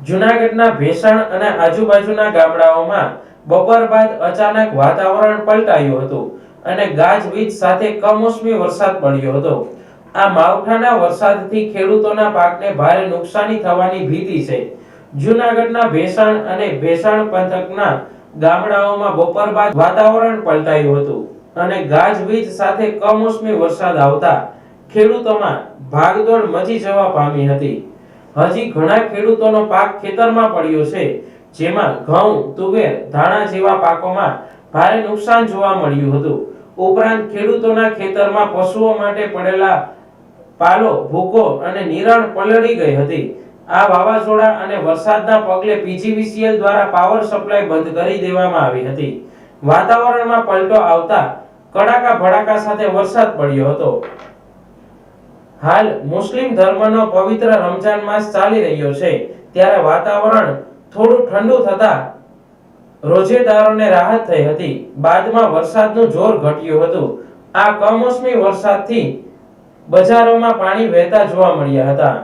જૂનાગઢના ભેસાણ અને આજુબાજુના ગામડાઓમાં બપોર બાદ અચાનક વાતાવરણ પલટાયું હતું અને ગાજવીજ સાથે કમોસમી વરસાદ પડ્યો હતો. આ માવઠાના વરસાદથી ખેડૂતોના પાકને ભારે નુકસાની થવાની ભીતિ છે. જૂનાગઢના ભેસાણ અને ભેસાણ પંથકના ગામડાઓમાં બપોર બાદ વાતાવરણ પલટાયું હતું અને ગાજવીજ સાથે કમોસમી વરસાદ આવતા ખેડૂતોમાં ભાગદોડ મચી જવા પામી હતી. હજી ઘણા ખેડૂતોનો પાક ખેતરમાં પડ્યો છે, જેમાં ઘઉં, તુવેર, ધાણા જેવા પાકોમાં ભારે નુકસાન જોવા મળ્યું હતું. ઉપરાંત ખેડૂતોના ખેતરમાં પશુઓ માટે પડેલા પાલો, ભૂકો અને નિરણ પલળી ગઈ હતી. આ વાવાઝોડા અને વરસાદના પગલે પીજીવીસીએલ દ્વારા પાવર સપ્લાય બંધ કરી દેવામાં આવી હતી. વાતાવરણમાં પલટો આવતા કડાકા ભડાકા સાથે વરસાદ પડ્યો હતો. હાલ મુસ્લિમ ધર્મનો પવિત્ર રમજાન માસ ચાલી રહ્યો છે, ત્યારે વાતાવરણ થોડું ઠંડુ થતા રોજેદારોને રાહત થઈ હતી. બાદમાં વરસાદનું જોર ઘટ્યું હતું. આ કમોસમી વરસાદથી બજારોમાં પાણી વહેતા જોવા મળ્યા હતા.